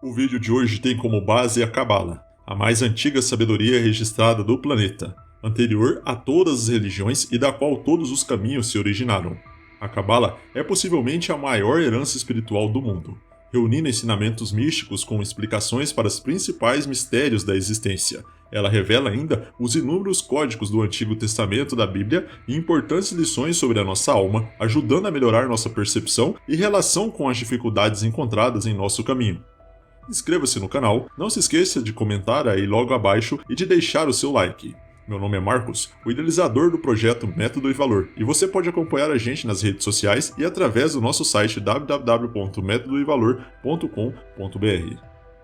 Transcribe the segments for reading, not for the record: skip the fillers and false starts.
O vídeo de hoje tem como base a Cabala, a mais antiga sabedoria registrada do planeta, anterior a todas as religiões e da qual todos os caminhos se originaram. A Cabala é possivelmente a maior herança espiritual do mundo, reunindo ensinamentos místicos com explicações para os principais mistérios da existência. Ela revela ainda os inúmeros códigos do Antigo Testamento da Bíblia e importantes lições sobre a nossa alma, ajudando a melhorar nossa percepção e relação com as dificuldades encontradas em nosso caminho. Inscreva-se no canal, não se esqueça de comentar aí logo abaixo e de deixar o seu like. Meu nome é Marcos, o idealizador do projeto Método e Valor, e você pode acompanhar a gente nas redes sociais e através do nosso site www.metodoevalor.com.br.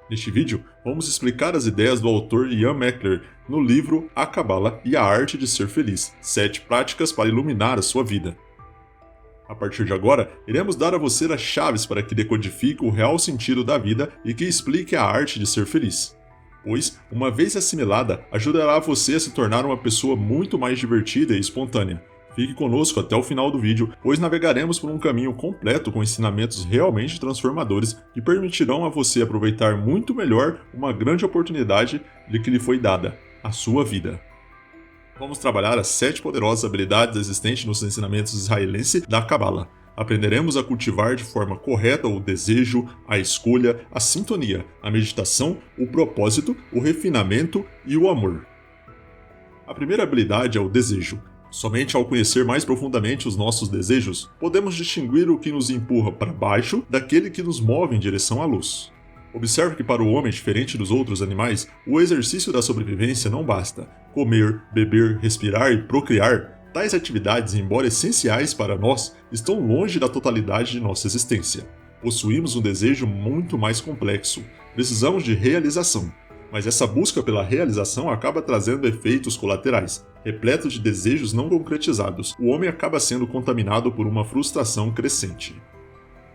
Neste vídeo, vamos explicar as ideias do autor Ian Meckler no livro A Cabala e a Arte de Ser Feliz, 7 práticas para iluminar a sua vida. A partir de agora, iremos dar a você as chaves para que decodifique o real sentido da vida e que explique a arte de ser feliz. Pois, uma vez assimilada, ajudará você a se tornar uma pessoa muito mais divertida e espontânea. Fique conosco até o final do vídeo, pois navegaremos por um caminho completo com ensinamentos realmente transformadores que permitirão a você aproveitar muito melhor uma grande oportunidade de que lhe foi dada, a sua vida. Vamos trabalhar as 7 poderosas habilidades existentes nos ensinamentos israelenses da Cabala. Aprenderemos a cultivar de forma correta o desejo, a escolha, a sintonia, a meditação, o propósito, o refinamento e o amor. A primeira habilidade é o desejo. Somente ao conhecer mais profundamente os nossos desejos, podemos distinguir o que nos empurra para baixo daquele que nos move em direção à luz. Observe que para o homem, diferente dos outros animais, o exercício da sobrevivência não basta. Comer, beber, respirar e procriar, tais atividades, embora essenciais para nós, estão longe da totalidade de nossa existência. Possuímos um desejo muito mais complexo. Precisamos de realização. Mas essa busca pela realização acaba trazendo efeitos colaterais. Repleto de desejos não concretizados, o homem acaba sendo contaminado por uma frustração crescente.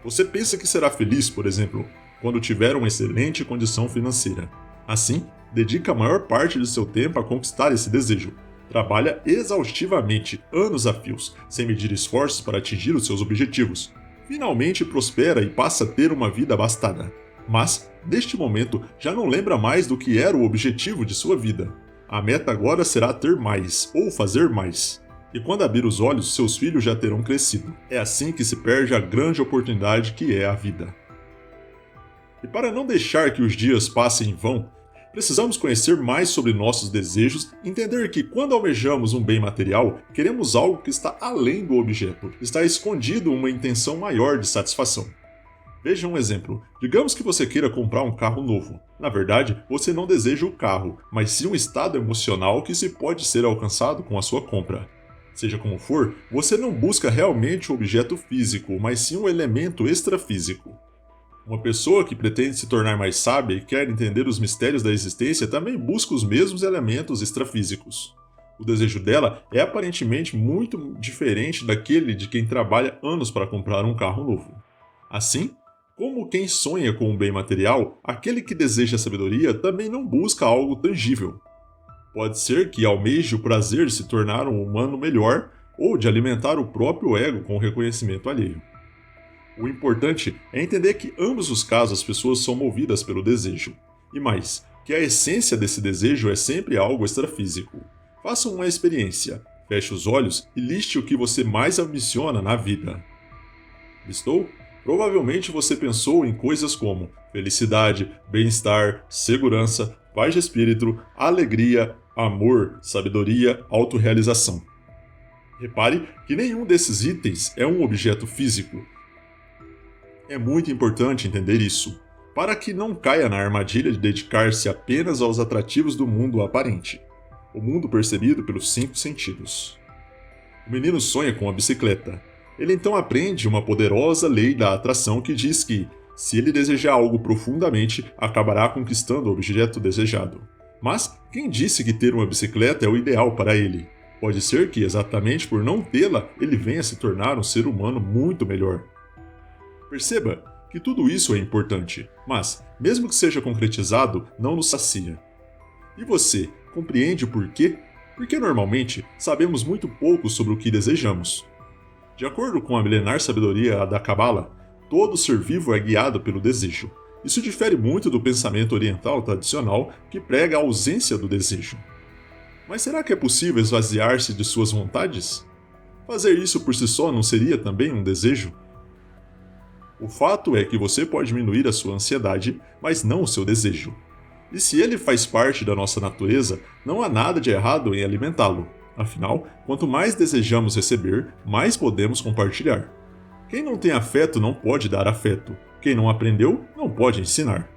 Você pensa que será feliz, por exemplo, quando tiver uma excelente condição financeira. Assim, dedica a maior parte de seu tempo a conquistar esse desejo. Trabalha exaustivamente, anos a fios, sem medir esforços para atingir os seus objetivos. Finalmente prospera e passa a ter uma vida abastada. Mas, neste momento, já não lembra mais do que era o objetivo de sua vida. A meta agora será ter mais, ou fazer mais. E quando abrir os olhos, seus filhos já terão crescido. É assim que se perde a grande oportunidade que é a vida. E para não deixar que os dias passem em vão, precisamos conhecer mais sobre nossos desejos e entender que quando almejamos um bem material, queremos algo que está além do objeto, está escondido uma intenção maior de satisfação. Veja um exemplo. Digamos que você queira comprar um carro novo. Na verdade, você não deseja o carro, mas sim um estado emocional que se pode ser alcançado com a sua compra. Seja como for, você não busca realmente o objeto físico, mas sim um elemento extrafísico. Uma pessoa que pretende se tornar mais sábia e quer entender os mistérios da existência também busca os mesmos elementos extrafísicos. O desejo dela é aparentemente muito diferente daquele de quem trabalha anos para comprar um carro novo. Assim, como quem sonha com um bem material, aquele que deseja sabedoria também não busca algo tangível. Pode ser que almeje o prazer de se tornar um humano melhor ou de alimentar o próprio ego com o reconhecimento alheio. O importante é entender que em ambos os casos as pessoas são movidas pelo desejo. E mais, que a essência desse desejo é sempre algo extrafísico. Faça uma experiência, feche os olhos e liste o que você mais ambiciona na vida. Listou? Provavelmente você pensou em coisas como felicidade, bem-estar, segurança, paz de espírito, alegria, amor, sabedoria, autorrealização. Repare que nenhum desses itens é um objeto físico. É muito importante entender isso, para que não caia na armadilha de dedicar-se apenas aos atrativos do mundo aparente, o mundo percebido pelos 5 sentidos. O menino sonha com a bicicleta. Ele então aprende uma poderosa lei da atração que diz que, se ele desejar algo profundamente, acabará conquistando o objeto desejado. Mas quem disse que ter uma bicicleta é o ideal para ele? Pode ser que, exatamente por não tê-la, ele venha se tornar um ser humano muito melhor. Perceba que tudo isso é importante, mas, mesmo que seja concretizado, não nos sacia. E você, compreende o porquê? Porque normalmente sabemos muito pouco sobre o que desejamos. De acordo com a milenar sabedoria da Cabala, todo ser vivo é guiado pelo desejo. Isso difere muito do pensamento oriental tradicional que prega a ausência do desejo. Mas será que é possível esvaziar-se de suas vontades? Fazer isso por si só não seria também um desejo? O fato é que você pode diminuir a sua ansiedade, mas não o seu desejo. E se ele faz parte da nossa natureza, não há nada de errado em alimentá-lo. Afinal, quanto mais desejamos receber, mais podemos compartilhar. Quem não tem afeto não pode dar afeto. Quem não aprendeu, não pode ensinar.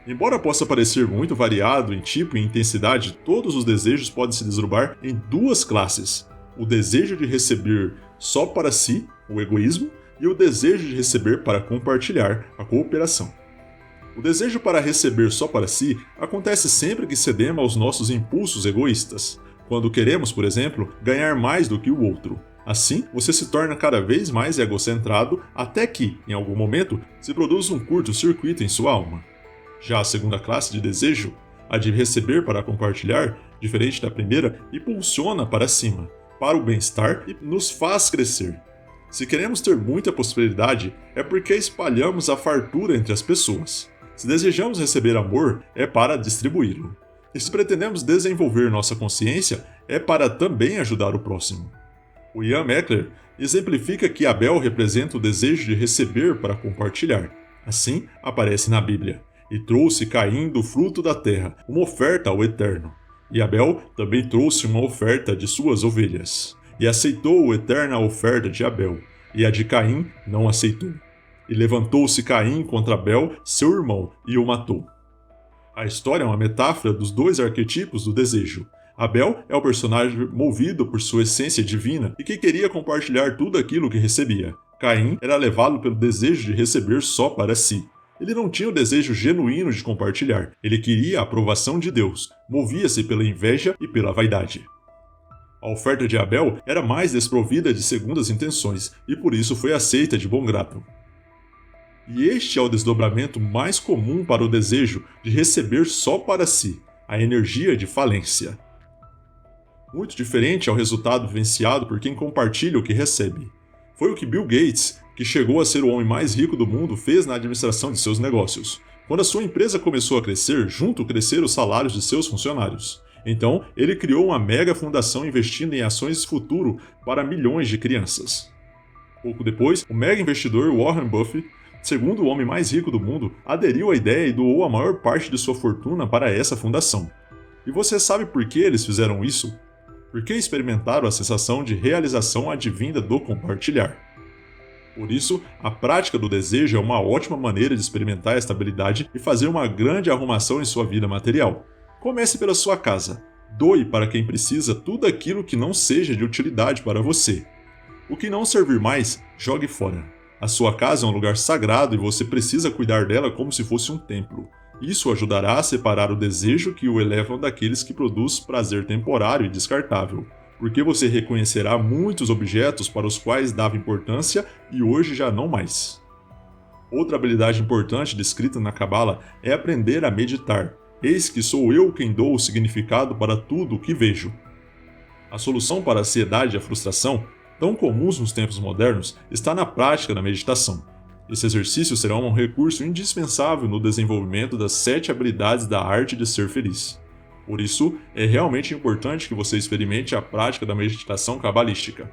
Embora possa parecer muito variado em tipo e intensidade, todos os desejos podem se desdobrar em duas classes: o desejo de receber só para si, o egoísmo, e o desejo de receber para compartilhar, a cooperação. O desejo para receber só para si acontece sempre que cedemos aos nossos impulsos egoístas, quando queremos, por exemplo, ganhar mais do que o outro. Assim, você se torna cada vez mais egocentrado até que, em algum momento, se produz um curto-circuito em sua alma. Já a segunda classe de desejo, a de receber para compartilhar, diferente da primeira, impulsiona para cima, para o bem-estar e nos faz crescer. Se queremos ter muita prosperidade, é porque espalhamos a fartura entre as pessoas. Se desejamos receber amor, é para distribuí-lo. E se pretendemos desenvolver nossa consciência, é para também ajudar o próximo. O Ian Meckler exemplifica que Abel representa o desejo de receber para compartilhar. Assim, aparece na Bíblia. E trouxe Caim do fruto da terra, uma oferta ao Eterno. E Abel também trouxe uma oferta de suas ovelhas. E aceitou o Eterno a oferta de Abel, e a de Caim não aceitou. E levantou-se Caim contra Abel, seu irmão, e o matou. A história é uma metáfora dos dois arquetipos do desejo. Abel é o personagem movido por sua essência divina e que queria compartilhar tudo aquilo que recebia. Caim era levado pelo desejo de receber só para si. Ele não tinha o desejo genuíno de compartilhar, ele queria a aprovação de Deus, movia-se pela inveja e pela vaidade. A oferta de Abel era mais desprovida de segundas intenções e por isso foi aceita de bom grado. E este é o desdobramento mais comum para o desejo de receber só para si, a energia de falência. Muito diferente é o resultado vivenciado por quem compartilha o que recebe. Foi o que Bill Gates, que chegou a ser o homem mais rico do mundo, fez na administração de seus negócios. Quando a sua empresa começou a crescer, junto cresceram os salários de seus funcionários. Então, ele criou uma mega fundação investindo em ações futuro para milhões de crianças. Pouco depois, o mega investidor Warren Buffett, segundo o homem mais rico do mundo, aderiu à ideia e doou a maior parte de sua fortuna para essa fundação. E você sabe por que eles fizeram isso? Porque experimentaram a sensação de realização advinda do compartilhar. Por isso, a prática do desejo é uma ótima maneira de experimentar a estabilidade e fazer uma grande arrumação em sua vida material. Comece pela sua casa. Doe para quem precisa tudo aquilo que não seja de utilidade para você. O que não servir mais, jogue fora. A sua casa é um lugar sagrado e você precisa cuidar dela como se fosse um templo. Isso ajudará a separar o desejo que o elevam daqueles que produz prazer temporário e descartável, porque você reconhecerá muitos objetos para os quais dava importância e hoje já não mais. Outra habilidade importante descrita na Cabala é aprender a meditar. Eis que sou eu quem dou o significado para tudo o que vejo. A solução para a ansiedade e a frustração, tão comuns nos tempos modernos, está na prática da meditação. Esse exercício será um recurso indispensável no desenvolvimento das 7 habilidades da arte de ser feliz. Por isso, é realmente importante que você experimente a prática da meditação cabalística.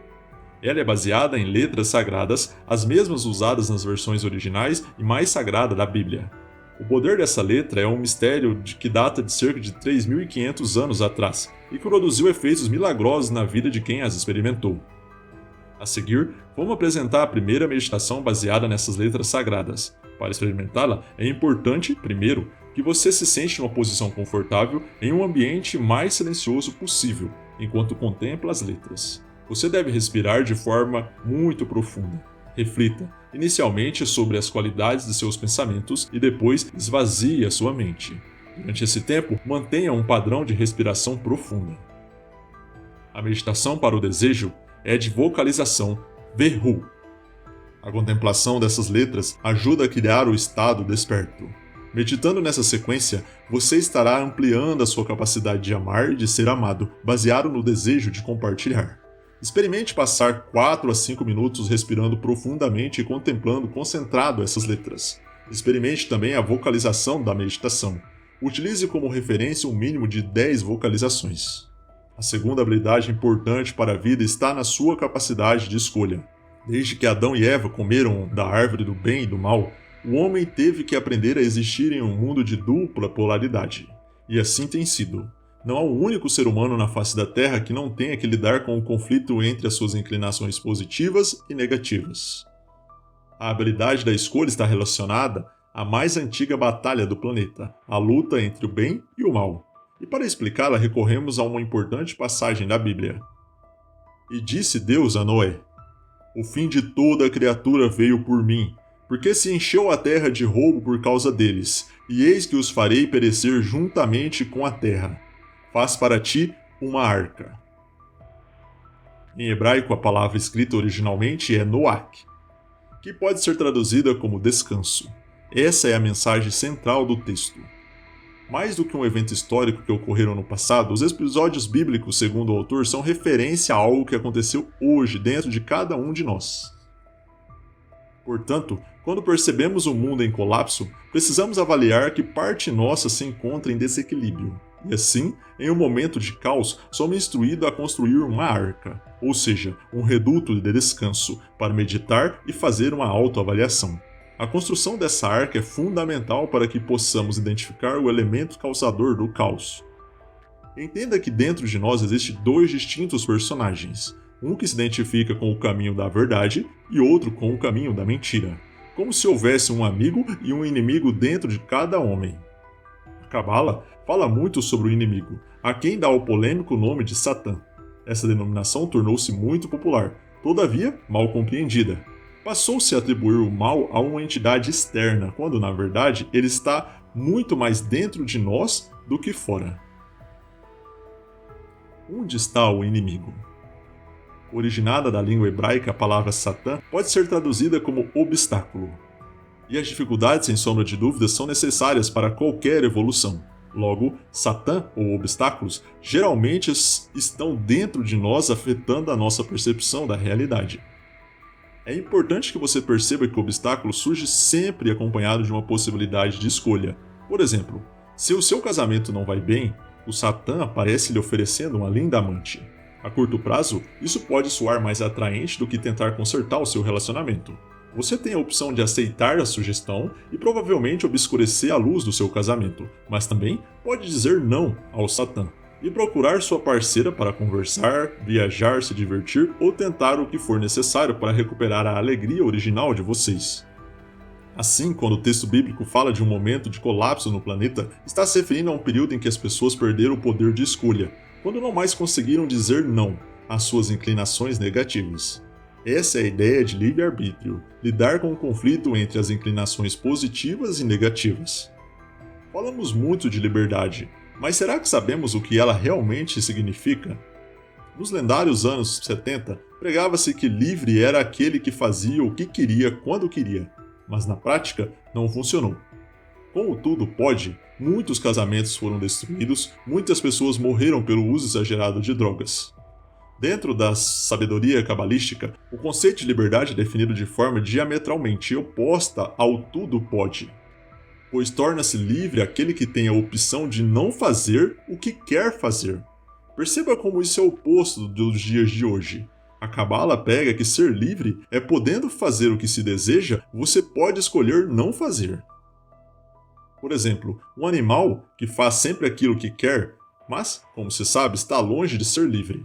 Ela é baseada em letras sagradas, as mesmas usadas nas versões originais e mais sagrada da Bíblia. O poder dessa letra é um mistério que data de cerca de 3.500 anos atrás e que produziu efeitos milagrosos na vida de quem as experimentou. A seguir, vamos apresentar a primeira meditação baseada nessas letras sagradas. Para experimentá-la, é importante, primeiro, que você se sente numa posição confortável em um ambiente mais silencioso possível, enquanto contempla as letras. Você deve respirar de forma muito profunda. Reflita, inicialmente, sobre as qualidades de seus pensamentos e depois esvazie a sua mente. Durante esse tempo, mantenha um padrão de respiração profunda. A meditação para o desejo é de vocalização Verhu. A contemplação dessas letras ajuda a criar o estado desperto. Meditando nessa sequência, você estará ampliando a sua capacidade de amar e de ser amado, baseado no desejo de compartilhar. Experimente passar 4 a 5 minutos respirando profundamente e contemplando concentrado essas letras. Experimente também a vocalização da meditação. Utilize como referência um mínimo de 10 vocalizações. A segunda habilidade importante para a vida está na sua capacidade de escolha. Desde que Adão e Eva comeram da árvore do bem e do mal, o homem teve que aprender a existir em um mundo de dupla polaridade. E assim tem sido. Não há um único ser humano na face da Terra que não tenha que lidar com o conflito entre as suas inclinações positivas e negativas. A habilidade da escolha está relacionada à mais antiga batalha do planeta, a luta entre o bem e o mal. E para explicá-la, recorremos a uma importante passagem da Bíblia. E disse Deus a Noé: o fim de toda a criatura veio por mim, porque se encheu a terra de roubo por causa deles, e eis que os farei perecer juntamente com a terra. Faz para ti uma arca. Em hebraico, a palavra escrita originalmente é Noach, que pode ser traduzida como descanso. Essa é a mensagem central do texto. Mais do que um evento histórico que ocorreu no passado, os episódios bíblicos, segundo o autor, são referência a algo que aconteceu hoje dentro de cada um de nós. Portanto, quando percebemos o mundo em colapso, precisamos avaliar que parte nossa se encontra em desequilíbrio. E assim, em um momento de caos, somos instruídos a construir uma arca, ou seja, um reduto de descanso, para meditar e fazer uma autoavaliação. A construção dessa arca é fundamental para que possamos identificar o elemento causador do caos. Entenda que dentro de nós existem dois distintos personagens, um que se identifica com o caminho da verdade e outro com o caminho da mentira, como se houvesse um amigo e um inimigo dentro de cada homem. A Cabala fala muito sobre o inimigo, a quem dá o polêmico nome de Satã. Essa denominação tornou-se muito popular, todavia mal compreendida. Passou-se a atribuir o mal a uma entidade externa, quando na verdade ele está muito mais dentro de nós do que fora. Onde está o inimigo? Originada da língua hebraica, a palavra Satã pode ser traduzida como obstáculo. E as dificuldades, sem sombra de dúvidas, são necessárias para qualquer evolução. Logo, Satã, ou obstáculos, geralmente estão dentro de nós, afetando a nossa percepção da realidade. É importante que você perceba que o obstáculo surge sempre acompanhado de uma possibilidade de escolha. Por exemplo, se o seu casamento não vai bem, o Satã aparece lhe oferecendo uma linda amante. A curto prazo, isso pode soar mais atraente do que tentar consertar o seu relacionamento. Você tem a opção de aceitar a sugestão e provavelmente obscurecer a luz do seu casamento, mas também pode dizer não ao Satã e procurar sua parceira para conversar, viajar, se divertir ou tentar o que for necessário para recuperar a alegria original de vocês. Assim, quando o texto bíblico fala de um momento de colapso no planeta, está se referindo a um período em que as pessoas perderam o poder de escolha, quando não mais conseguiram dizer não às suas inclinações negativas. Essa é a ideia de livre-arbítrio, lidar com o conflito entre as inclinações positivas e negativas. Falamos muito de liberdade, mas será que sabemos o que ela realmente significa? Nos lendários anos 70, pregava-se que livre era aquele que fazia o que queria quando queria, mas na prática não funcionou. Como tudo pode, muitos casamentos foram destruídos, muitas pessoas morreram pelo uso exagerado de drogas. Dentro da sabedoria cabalística, o conceito de liberdade é definido de forma diametralmente oposta ao tudo pode, pois torna-se livre aquele que tem a opção de não fazer o que quer fazer. Perceba como isso é o oposto dos dias de hoje. A Cabala prega que ser livre é podendo fazer o que se deseja, você pode escolher não fazer. Por exemplo, um animal que faz sempre aquilo que quer, mas, como se sabe, está longe de ser livre.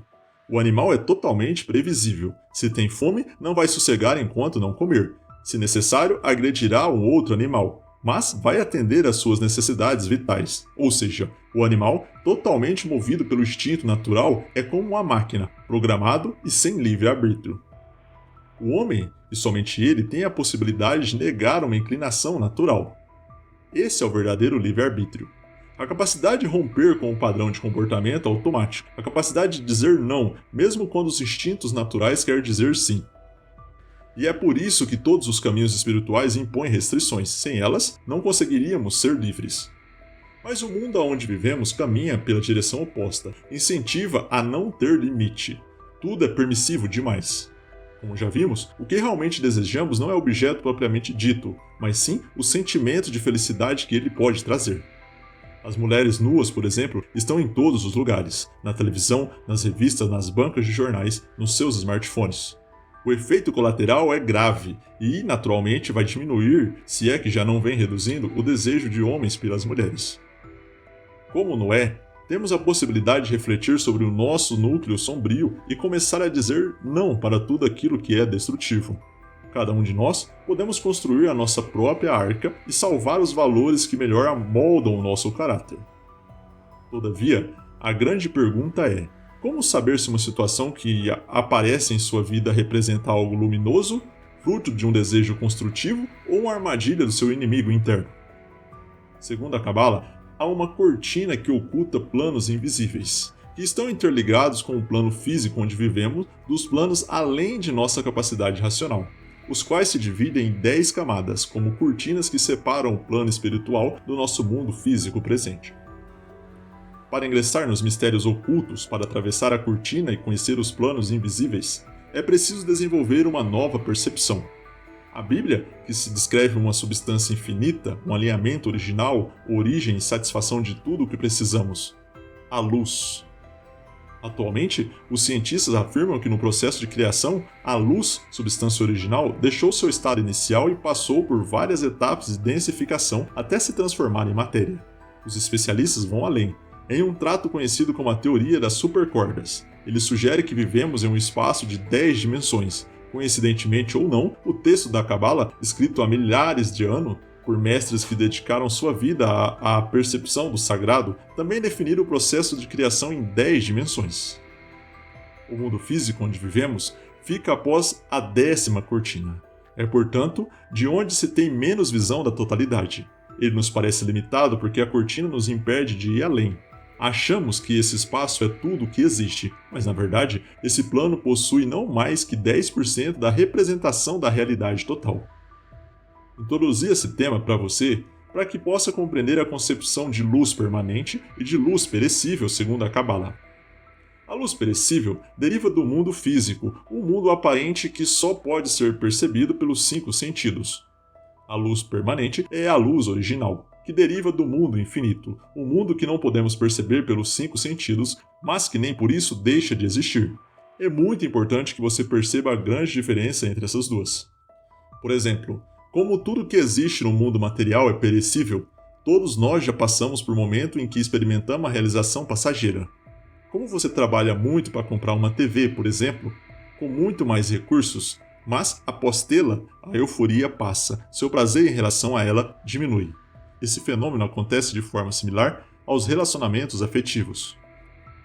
O animal é totalmente previsível. Se tem fome, não vai sossegar enquanto não comer. Se necessário, agredirá um outro animal, mas vai atender às suas necessidades vitais. Ou seja, o animal, totalmente movido pelo instinto natural, é como uma máquina, programado e sem livre-arbítrio. O homem, e somente ele, tem a possibilidade de negar uma inclinação natural. Esse é o verdadeiro livre-arbítrio. A capacidade de romper com o padrão de comportamento automático. A capacidade de dizer não, mesmo quando os instintos naturais querem dizer sim. E é por isso que todos os caminhos espirituais impõem restrições. Sem elas, não conseguiríamos ser livres. Mas o mundo onde vivemos caminha pela direção oposta. Incentiva a não ter limite. Tudo é permissivo demais. Como já vimos, o que realmente desejamos não é o objeto propriamente dito, mas sim o sentimento de felicidade que ele pode trazer. As mulheres nuas, por exemplo, estão em todos os lugares, na televisão, nas revistas, nas bancas de jornais, nos seus smartphones. O efeito colateral é grave e, naturalmente, vai diminuir, se é que já não vem reduzindo, o desejo de homens pelas mulheres. Como Noé, temos a possibilidade de refletir sobre o nosso núcleo sombrio e começar a dizer não para tudo aquilo que é destrutivo. Cada um de nós podemos construir a nossa própria arca e salvar os valores que melhor amoldam o nosso caráter. Todavia, a grande pergunta é: como saber se uma situação que aparece em sua vida representa algo luminoso, fruto de um desejo construtivo ou uma armadilha do seu inimigo interno? Segundo a Cabala, há uma cortina que oculta planos invisíveis, que estão interligados com o plano físico onde vivemos, dos planos além de nossa capacidade racional, os quais se dividem em 10 camadas, como cortinas que separam o plano espiritual do nosso mundo físico presente. Para ingressar nos mistérios ocultos, para atravessar a cortina e conhecer os planos invisíveis, é preciso desenvolver uma nova percepção. A Bíblia, que se descreve uma substância infinita, um alinhamento original, origem e satisfação de tudo o que precisamos. A luz. Atualmente, os cientistas afirmam que no processo de criação, a luz, substância original, deixou seu estado inicial e passou por várias etapas de densificação até se transformar em matéria. Os especialistas vão além. Em um trato conhecido como a teoria das supercordas, ele sugere que vivemos em um espaço de 10 dimensões. Coincidentemente ou não, o texto da Cabala, escrito há milhares de anos, por mestres que dedicaram sua vida à percepção do sagrado, também definiram o processo de criação em 10 dimensões. O mundo físico onde vivemos fica após a 10ª cortina. É, portanto, de onde se tem menos visão da totalidade. Ele nos parece limitado porque a cortina nos impede de ir além. Achamos que esse espaço é tudo o que existe, mas na verdade, esse plano possui não mais que 10% da representação da realidade total. Introduzi esse tema para você para que possa compreender a concepção de luz permanente e de luz perecível segundo a Cabala. A luz perecível deriva do mundo físico, um mundo aparente que só pode ser percebido pelos 5 sentidos. A luz permanente é a luz original, que deriva do mundo infinito, um mundo que não podemos perceber pelos 5 sentidos, mas que nem por isso deixa de existir. É muito importante que você perceba a grande diferença entre essas duas. Por exemplo, como tudo que existe no mundo material é perecível, todos nós já passamos por momento em que experimentamos a realização passageira. Como você trabalha muito para comprar uma TV, por exemplo, com muito mais recursos, mas após tê-la, a euforia passa, seu prazer em relação a ela diminui. Esse fenômeno acontece de forma similar aos relacionamentos afetivos.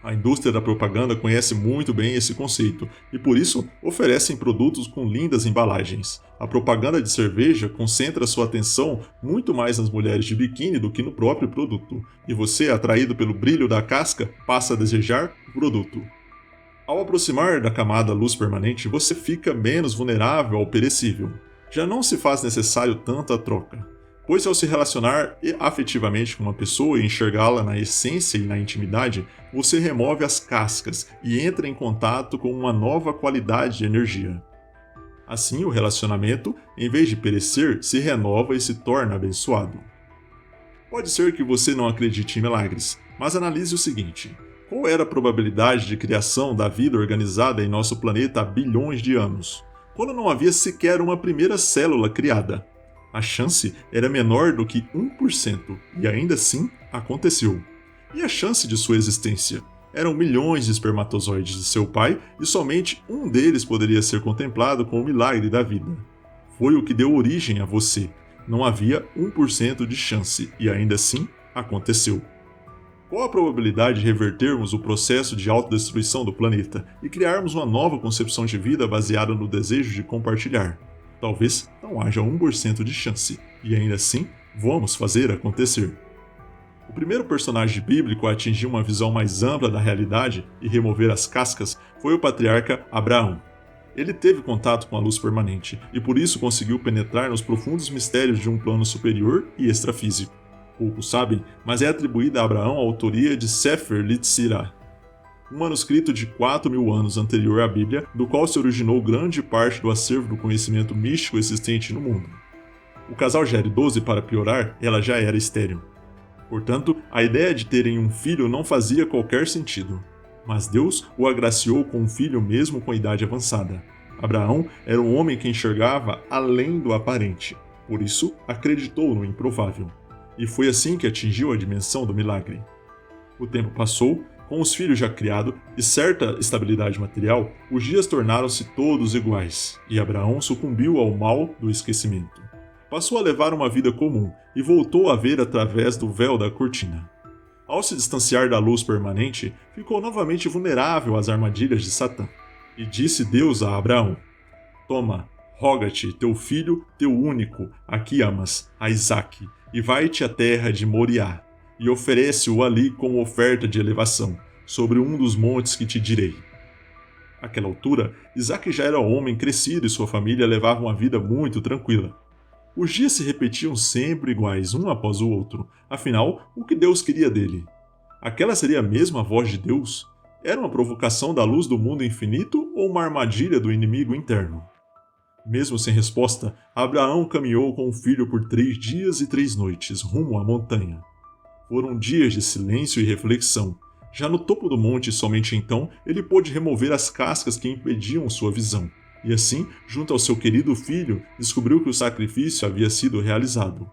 A indústria da propaganda conhece muito bem esse conceito e, por isso, oferecem produtos com lindas embalagens. A propaganda de cerveja concentra sua atenção muito mais nas mulheres de biquíni do que no próprio produto, e você, atraído pelo brilho da casca, passa a desejar o produto. Ao aproximar da camada luz permanente, você fica menos vulnerável ao perecível. Já não se faz necessário tanta troca, pois ao se relacionar afetivamente com uma pessoa e enxergá-la na essência e na intimidade, você remove as cascas e entra em contato com uma nova qualidade de energia. Assim, o relacionamento, em vez de perecer, se renova e se torna abençoado. Pode ser que você não acredite em milagres, mas analise o seguinte: qual era a probabilidade de criação da vida organizada em nosso planeta há bilhões de anos, quando não havia sequer uma primeira célula criada? A chance era menor do que 1%, e ainda assim aconteceu. E a chance de sua existência? Eram milhões de espermatozoides de seu pai e somente um deles poderia ser contemplado como o milagre da vida. Foi o que deu origem a você. Não havia 1% de chance, e ainda assim aconteceu. Qual a probabilidade de revertermos o processo de autodestruição do planeta e criarmos uma nova concepção de vida baseada no desejo de compartilhar? Talvez não haja 1% de chance, e ainda assim, vamos fazer acontecer. O primeiro personagem bíblico a atingir uma visão mais ampla da realidade e remover as cascas foi o patriarca Abraão. Ele teve contato com a luz permanente, e por isso conseguiu penetrar nos profundos mistérios de um plano superior e extrafísico. Poucos sabem, mas é atribuída a Abraão a autoria de Sefer Yetzirah. um manuscrito de 4.000 anos anterior à Bíblia, do qual se originou grande parte do acervo do conhecimento místico existente no mundo. O casal gere 12 para piorar, ela já era estéril. Portanto, a ideia de terem um filho não fazia qualquer sentido. Mas Deus o agraciou com um filho mesmo com idade avançada. Abraão era um homem que enxergava além do aparente, por isso acreditou no improvável. E foi assim que atingiu a dimensão do milagre. O tempo passou, com os filhos já criados e certa estabilidade material, os dias tornaram-se todos iguais, e Abraão sucumbiu ao mal do esquecimento. Passou a levar uma vida comum e voltou a ver através do véu da cortina. Ao se distanciar da luz permanente, ficou novamente vulnerável às armadilhas de Satã. E disse Deus a Abraão: Toma, roga-te teu filho, teu único, a que amas, a Isaque, e vai-te à terra de Moriá, e oferece-o ali como oferta de elevação, sobre um dos montes que te direi. Àquela altura, Isaque já era homem crescido e sua família levava uma vida muito tranquila. Os dias se repetiam sempre iguais, um após o outro. Afinal, o que Deus queria dele? Aquela seria mesmo a voz de Deus? Era uma provocação da luz do mundo infinito ou uma armadilha do inimigo interno? Mesmo sem resposta, Abraão caminhou com o filho por 3 dias e 3 noites, rumo à montanha. Foram dias de silêncio e reflexão. Já no topo do monte, somente então, ele pôde remover as cascas que impediam sua visão. E assim, junto ao seu querido filho, descobriu que o sacrifício havia sido realizado.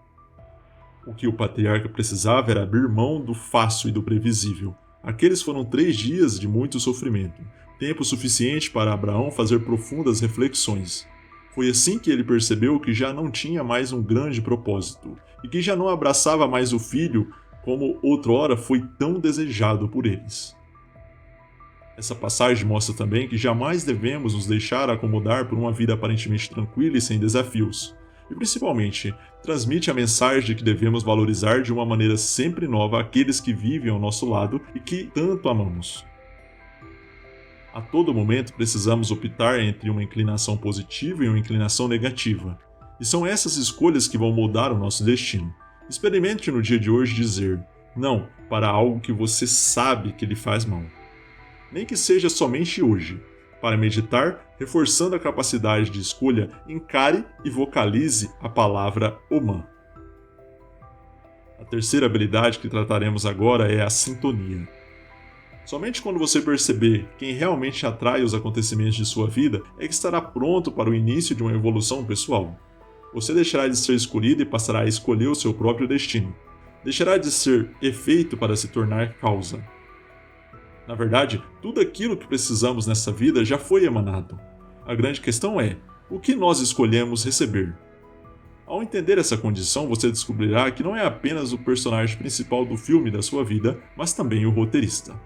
O que o patriarca precisava era abrir mão do fácil e do previsível. Aqueles foram 3 dias de muito sofrimento, tempo suficiente para Abraão fazer profundas reflexões. Foi assim que ele percebeu que já não tinha mais um grande propósito, e que já não abraçava mais o filho como outrora foi tão desejado por eles. Essa passagem mostra também que jamais devemos nos deixar acomodar por uma vida aparentemente tranquila e sem desafios. E principalmente, transmite a mensagem de que devemos valorizar de uma maneira sempre nova aqueles que vivem ao nosso lado e que tanto amamos. A todo momento precisamos optar entre uma inclinação positiva e uma inclinação negativa. E são essas escolhas que vão moldar o nosso destino. Experimente no dia de hoje dizer não para algo que você sabe que lhe faz mal. Nem que seja somente hoje. Para meditar, reforçando a capacidade de escolha, encare e vocalize a palavra Omã. A terceira habilidade que trataremos agora é a sintonia. Somente quando você perceber quem realmente atrai os acontecimentos de sua vida é que estará pronto para o início de uma evolução pessoal. Você deixará de ser escolhido e passará a escolher o seu próprio destino. Deixará de ser efeito para se tornar causa. Na verdade, tudo aquilo que precisamos nessa vida já foi emanado. A grande questão é, o que nós escolhemos receber? Ao entender essa condição, você descobrirá que não é apenas o personagem principal do filme da sua vida, mas também o roteirista.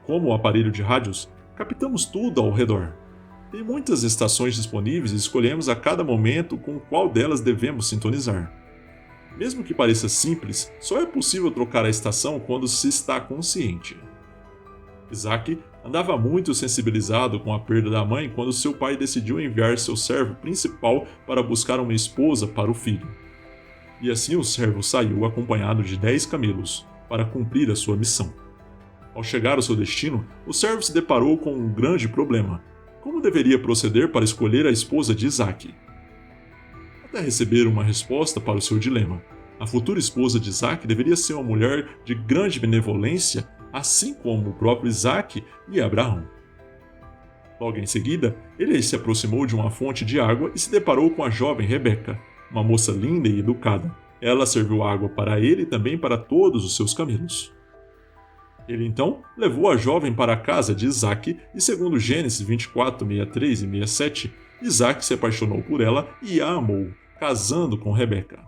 Como o aparelho de rádios, captamos tudo ao redor. Tem muitas estações disponíveis e escolhemos a cada momento com qual delas devemos sintonizar. Mesmo que pareça simples, só é possível trocar a estação quando se está consciente. Isaac andava muito sensibilizado com a perda da mãe quando seu pai decidiu enviar seu servo principal para buscar uma esposa para o filho. E assim o servo saiu acompanhado de 10 camelos para cumprir a sua missão. Ao chegar ao seu destino, o servo se deparou com um grande problema. Como deveria proceder para escolher a esposa de Isaac? Até receber uma resposta para o seu dilema. A futura esposa de Isaac deveria ser uma mulher de grande benevolência, assim como o próprio Isaac e Abraão. Logo em seguida, ele se aproximou de uma fonte de água e se deparou com a jovem Rebeca, uma moça linda e educada. Ela serviu água para ele e também para todos os seus camelos. Ele então levou a jovem para a casa de Isaac e, segundo Gênesis 24, 63 e 67, Isaac se apaixonou por ela e a amou, casando com Rebeca.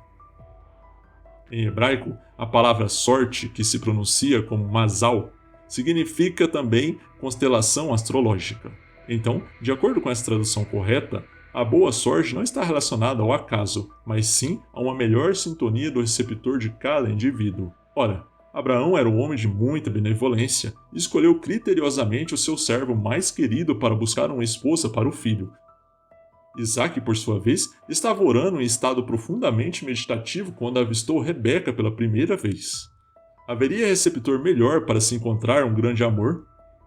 Em hebraico, a palavra sorte, que se pronuncia como Mazal, significa também constelação astrológica. Então, de acordo com essa tradução correta, a boa sorte não está relacionada ao acaso, mas sim a uma melhor sintonia do receptor de cada indivíduo. Ora, Abraão era um homem de muita benevolência e escolheu criteriosamente o seu servo mais querido para buscar uma esposa para o filho. Isaac, por sua vez, estava orando em estado profundamente meditativo quando avistou Rebeca pela primeira vez. Haveria receptor melhor para se encontrar um grande amor?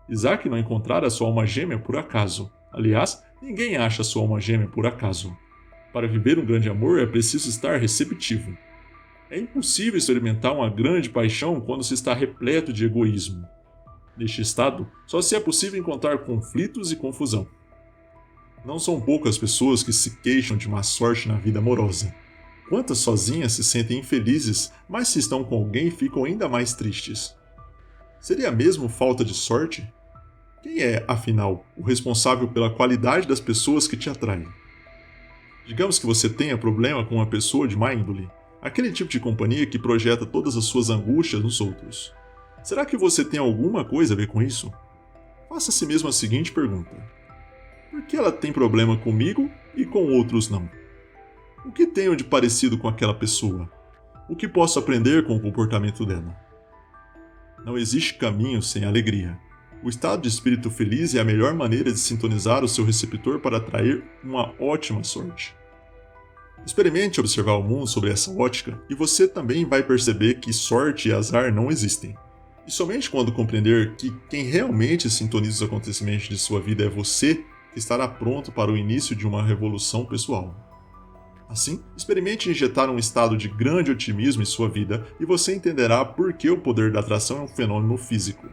Isaac não encontrara sua alma gêmea por acaso. Aliás, ninguém acha sua alma gêmea por acaso. Para viver um grande amor é preciso estar receptivo. É impossível experimentar uma grande paixão quando se está repleto de egoísmo. Neste estado, só se é possível encontrar conflitos e confusão. Não são poucas pessoas que se queixam de má sorte na vida amorosa. Quantas sozinhas se sentem infelizes, mas se estão com alguém ficam ainda mais tristes. Seria mesmo falta de sorte? Quem é, afinal, o responsável pela qualidade das pessoas que te atraem? Digamos que você tenha problema com uma pessoa de má índole, aquele tipo de companhia que projeta todas as suas angústias nos outros. Será que você tem alguma coisa a ver com isso? Faça a si mesmo a seguinte pergunta: por que ela tem problema comigo e com outros não? O que tenho de parecido com aquela pessoa? O que posso aprender com o comportamento dela? Não existe caminho sem alegria. O estado de espírito feliz é a melhor maneira de sintonizar o seu receptor para atrair uma ótima sorte. Experimente observar o mundo sob essa ótica e você também vai perceber que sorte e azar não existem. E somente quando compreender que quem realmente sintoniza os acontecimentos de sua vida é você, que estará pronto para o início de uma revolução pessoal. Assim, experimente injetar um estado de grande otimismo em sua vida e você entenderá por que o poder da atração é um fenômeno físico.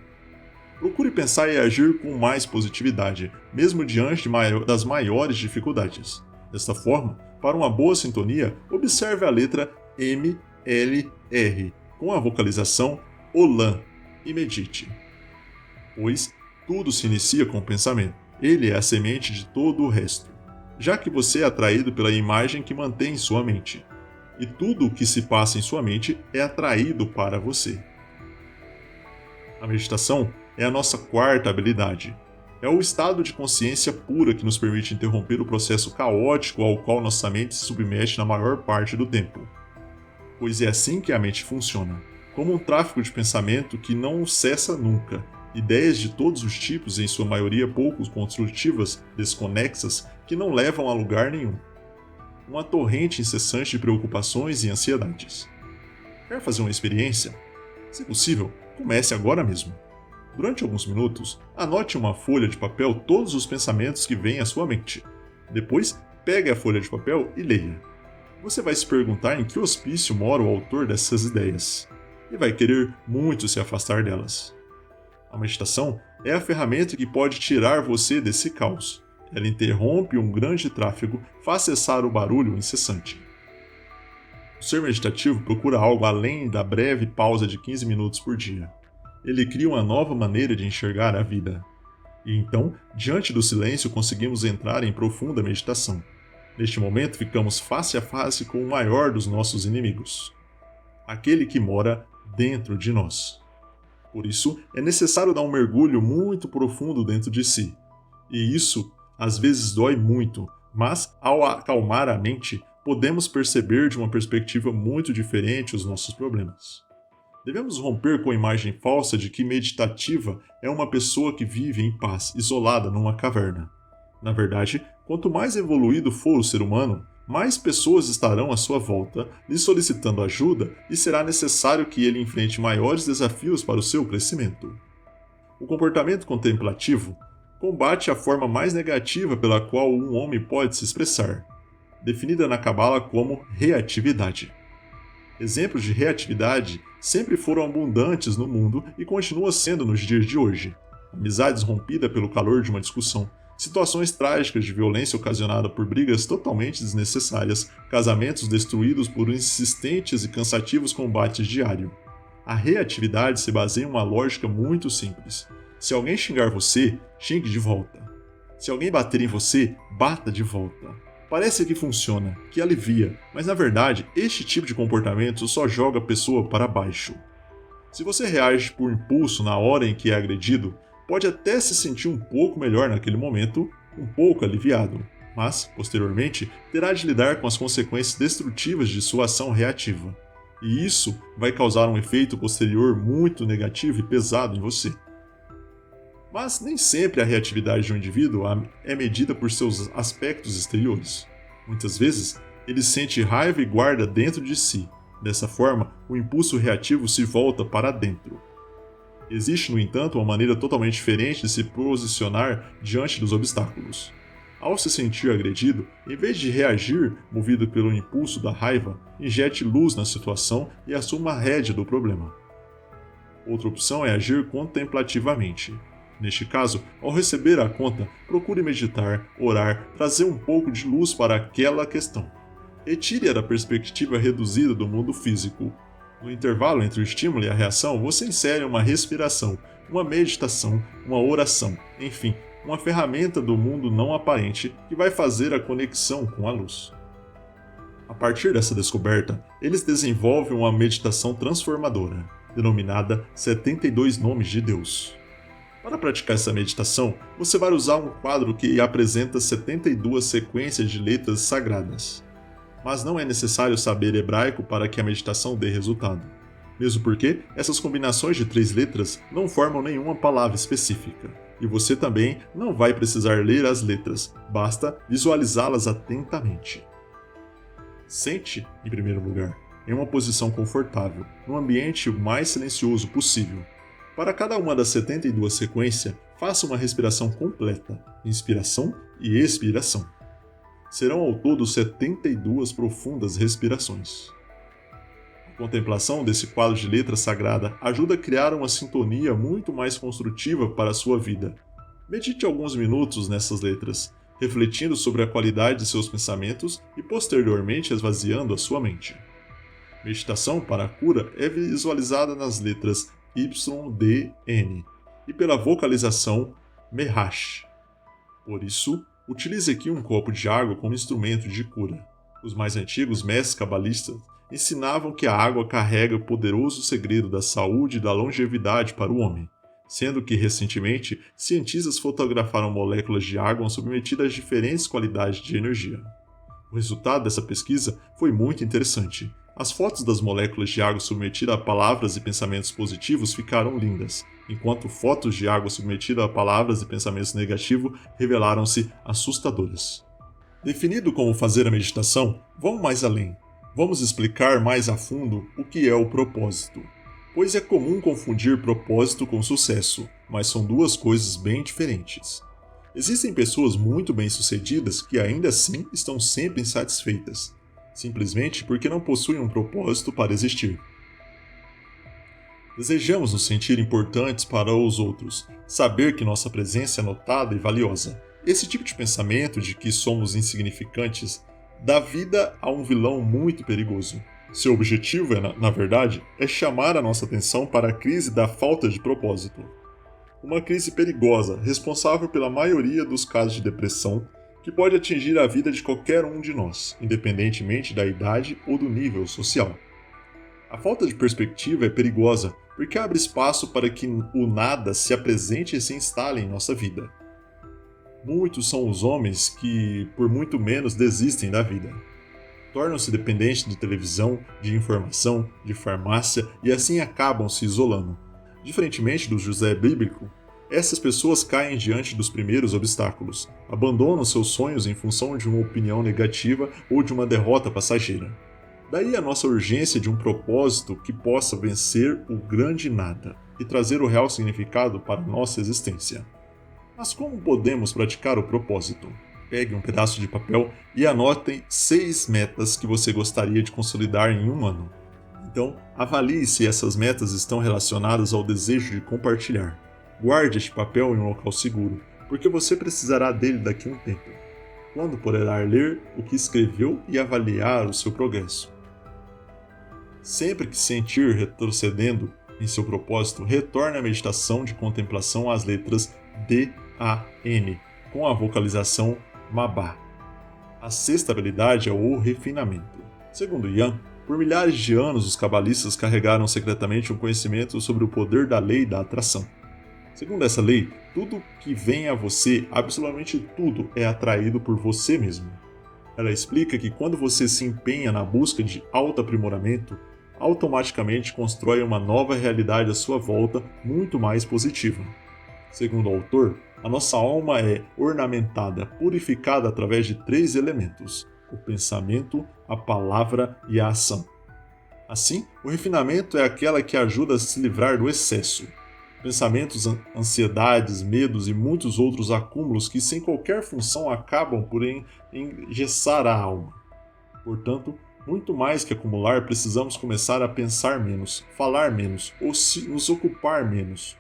Procure pensar e agir com mais positividade, mesmo diante das maiores dificuldades. Desta forma, para uma boa sintonia, observe a letra MLR com a vocalização OLAN e medite. Pois tudo se inicia com o pensamento. Ele é a semente de todo o resto, já que você é atraído pela imagem que mantém em sua mente. E tudo o que se passa em sua mente é atraído para você. A meditação é a nossa quarta habilidade. É o estado de consciência pura que nos permite interromper o processo caótico ao qual nossa mente se submete na maior parte do tempo. Pois é assim que a mente funciona, como um tráfego de pensamento que não cessa nunca. Ideias de todos os tipos, em sua maioria pouco construtivas, desconexas, que não levam a lugar nenhum. Uma torrente incessante de preocupações e ansiedades. Quer fazer uma experiência? Se possível, comece agora mesmo. Durante alguns minutos, anote em uma folha de papel todos os pensamentos que vêm à sua mente. Depois, pegue a folha de papel e leia. Você vai se perguntar em que hospício mora o autor dessas ideias, e vai querer muito se afastar delas. A meditação é a ferramenta que pode tirar você desse caos. Ela interrompe um grande tráfego, faz cessar o barulho incessante. O ser meditativo procura algo além da breve pausa de 15 minutos por dia. Ele cria uma nova maneira de enxergar a vida. E então, diante do silêncio, conseguimos entrar em profunda meditação. Neste momento, ficamos face a face com o maior dos nossos inimigos, aquele que mora dentro de nós. Por isso, é necessário dar um mergulho muito profundo dentro de si. E isso, às vezes, dói muito, mas, ao acalmar a mente, podemos perceber de uma perspectiva muito diferente os nossos problemas. Devemos romper com a imagem falsa de que meditativa é uma pessoa que vive em paz, isolada numa caverna. Na verdade, quanto mais evoluído for o ser humano, mais pessoas estarão à sua volta lhe solicitando ajuda e será necessário que ele enfrente maiores desafios para o seu crescimento. O comportamento contemplativo combate a forma mais negativa pela qual um homem pode se expressar, definida na Cabala como reatividade. Exemplos de reatividade sempre foram abundantes no mundo e continuam sendo nos dias de hoje. Amizades rompidas pelo calor de uma discussão, situações trágicas de violência ocasionada por brigas totalmente desnecessárias, casamentos destruídos por insistentes e cansativos combates diários. A reatividade se baseia em uma lógica muito simples. Se alguém xingar você, xingue de volta. Se alguém bater em você, bata de volta. Parece que funciona, que alivia, mas na verdade, este tipo de comportamento só joga a pessoa para baixo. Se você reage por impulso na hora em que é agredido, pode até se sentir um pouco melhor naquele momento, um pouco aliviado, mas, posteriormente, terá de lidar com as consequências destrutivas de sua ação reativa. E isso vai causar um efeito posterior muito negativo e pesado em você. Mas nem sempre a reatividade de um indivíduo é medida por seus aspectos exteriores. Muitas vezes, ele sente raiva e guarda dentro de si. Dessa forma, o impulso reativo se volta para dentro. Existe, no entanto, uma maneira totalmente diferente de se posicionar diante dos obstáculos. Ao se sentir agredido, em vez de reagir movido pelo impulso da raiva, injete luz na situação e assuma a rédea do problema. Outra opção é agir contemplativamente. Neste caso, ao receber a conta, procure meditar, orar, trazer um pouco de luz para aquela questão. Retire-a da perspectiva reduzida do mundo físico. No intervalo entre o estímulo e a reação, você insere uma respiração, uma meditação, uma oração, enfim, uma ferramenta do mundo não aparente que vai fazer a conexão com a luz. A partir dessa descoberta, eles desenvolvem uma meditação transformadora, denominada 72 Nomes de Deus. Para praticar essa meditação, você vai usar um quadro que apresenta 72 sequências de letras sagradas. Mas não é necessário saber hebraico para que a meditação dê resultado. Mesmo porque essas combinações de 3 letras não formam nenhuma palavra específica. E você também não vai precisar ler as letras, basta visualizá-las atentamente. Sente, em primeiro lugar, em uma posição confortável, no ambiente o mais silencioso possível. Para cada uma das 72 sequências, faça uma respiração completa, inspiração e expiração. Serão ao todo 72 profundas respirações. A contemplação desse quadro de letra sagrada ajuda a criar uma sintonia muito mais construtiva para a sua vida. Medite alguns minutos nessas letras, refletindo sobre a qualidade de seus pensamentos e posteriormente esvaziando a sua mente. Meditação para a cura é visualizada nas letras Y, D, N e pela vocalização Mehash. Por isso, utilize aqui um copo de água como instrumento de cura. Os mais antigos mestres cabalistas ensinavam que a água carrega o poderoso segredo da saúde e da longevidade para o homem, sendo que recentemente cientistas fotografaram moléculas de água submetidas a diferentes qualidades de energia. O resultado dessa pesquisa foi muito interessante. As fotos das moléculas de água submetidas a palavras e pensamentos positivos ficaram lindas, enquanto fotos de água submetidas a palavras e pensamentos negativos revelaram-se assustadoras. Definido como fazer a meditação, vamos mais além. Vamos explicar mais a fundo o que é o propósito. Pois é comum confundir propósito com sucesso, mas são duas coisas bem diferentes. Existem pessoas muito bem-sucedidas que ainda assim estão sempre insatisfeitas, simplesmente porque não possuem um propósito para existir. Desejamos nos sentir importantes para os outros, saber que nossa presença é notada e valiosa. Esse tipo de pensamento de que somos insignificantes dá vida a um vilão muito perigoso. Seu objetivo, na verdade, é chamar a nossa atenção para a crise da falta de propósito. Uma crise perigosa, responsável pela maioria dos casos de depressão, que pode atingir a vida de qualquer um de nós, independentemente da idade ou do nível social. A falta de perspectiva é perigosa porque abre espaço para que o nada se apresente e se instale em nossa vida. Muitos são os homens que, por muito menos, desistem da vida. Tornam-se dependentes de televisão, de informação, de farmácia e assim acabam se isolando. Diferentemente do José bíblico, essas pessoas caem diante dos primeiros obstáculos, abandonam seus sonhos em função de uma opinião negativa ou de uma derrota passageira. Daí a nossa urgência de um propósito que possa vencer o grande nada e trazer o real significado para nossa existência. Mas como podemos praticar o propósito? Pegue um pedaço de papel e anotem 6 metas que você gostaria de consolidar em um ano. Então, avalie se essas metas estão relacionadas ao desejo de compartilhar. Guarde este papel em um local seguro, porque você precisará dele daqui a um tempo, quando poderá ler o que escreveu e avaliar o seu progresso. Sempre que se sentir retrocedendo em seu propósito, retorne à meditação de contemplação às letras D, A, N, com a vocalização Mabá. A sexta habilidade é o refinamento. Segundo Ian, por milhares de anos os cabalistas carregaram secretamente um conhecimento sobre o poder da lei da atração. Segundo essa lei, tudo que vem a você, absolutamente tudo, é atraído por você mesmo. Ela explica que quando você se empenha na busca de autoaprimoramento, automaticamente constrói uma nova realidade à sua volta muito mais positiva. Segundo o autor, a nossa alma é ornamentada, purificada através de 3 elementos: o pensamento, a palavra e a ação. Assim, o refinamento é aquela que ajuda a se livrar do excesso. Pensamentos, ansiedades, medos e muitos outros acúmulos que, sem qualquer função, acabam por engessar a alma. Portanto, muito mais que acumular, precisamos começar a pensar menos, falar menos ou nos ocupar menos.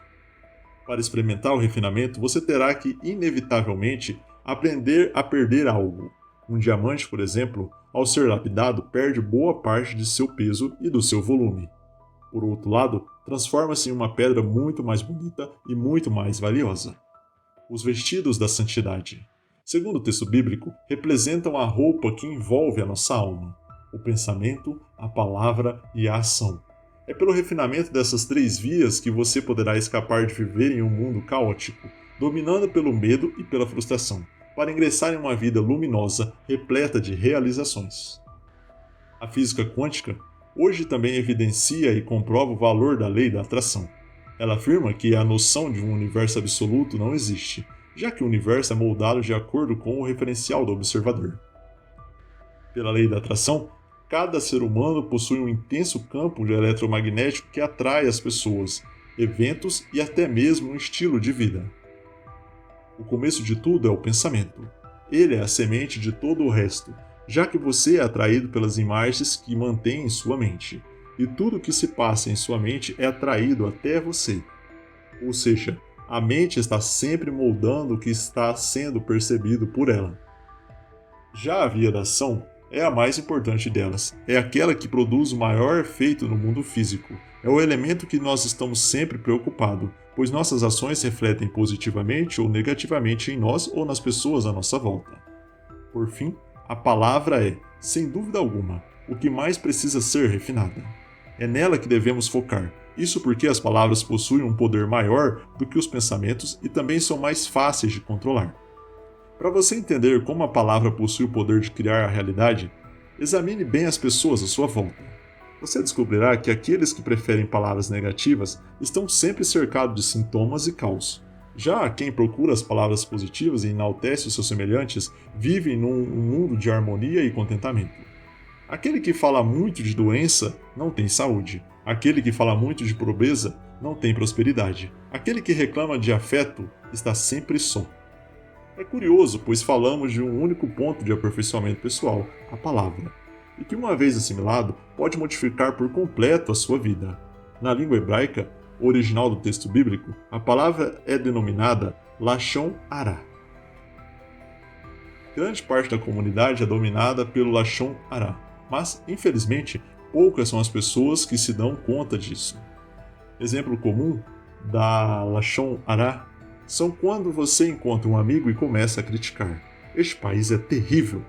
Para experimentar o refinamento, você terá que, inevitavelmente, aprender a perder algo. Um diamante, por exemplo, ao ser lapidado, perde boa parte de seu peso e do seu volume. Por outro lado, transforma-se em uma pedra muito mais bonita e muito mais valiosa. Os vestidos da santidade, segundo o texto bíblico, representam a roupa que envolve a nossa alma, o pensamento, a palavra e a ação. É pelo refinamento dessas três vias que você poderá escapar de viver em um mundo caótico, dominado pelo medo e pela frustração, para ingressar em uma vida luminosa, repleta de realizações. A física quântica hoje também evidencia e comprova o valor da lei da atração. Ela afirma que a noção de um universo absoluto não existe, já que o universo é moldado de acordo com o referencial do observador. Pela lei da atração, cada ser humano possui um intenso campo eletromagnético que atrai as pessoas, eventos e até mesmo um estilo de vida. O começo de tudo é o pensamento. Ele é a semente de todo o resto, já que você é atraído pelas imagens que mantém em sua mente, e tudo que se passa em sua mente é atraído até você. Ou seja, a mente está sempre moldando o que está sendo percebido por ela. Já a via da ação é a mais importante delas, é aquela que produz o maior efeito no mundo físico. É o elemento que nós estamos sempre preocupados, pois nossas ações refletem positivamente ou negativamente em nós ou nas pessoas à nossa volta. Por fim, a palavra é, sem dúvida alguma, o que mais precisa ser refinada. É nela que devemos focar, isso porque as palavras possuem um poder maior do que os pensamentos e também são mais fáceis de controlar. Para você entender como a palavra possui o poder de criar a realidade, examine bem as pessoas à sua volta. Você descobrirá que aqueles que preferem palavras negativas estão sempre cercados de sintomas e caos. Já quem procura as palavras positivas e enaltece os seus semelhantes vive num mundo de harmonia e contentamento. Aquele que fala muito de doença não tem saúde. Aquele que fala muito de pobreza não tem prosperidade. Aquele que reclama de afeto está sempre só. É curioso, pois falamos de um único ponto de aperfeiçoamento pessoal, a palavra, e que uma vez assimilado, pode modificar por completo a sua vida. Na língua hebraica, original do texto bíblico, a palavra é denominada Lashon Hara. Grande parte da comunidade é dominada pelo Lashon Hara, mas, infelizmente, poucas são as pessoas que se dão conta disso. Exemplo comum da Lashon Hara são quando você encontra um amigo e começa a criticar. Este país é terrível.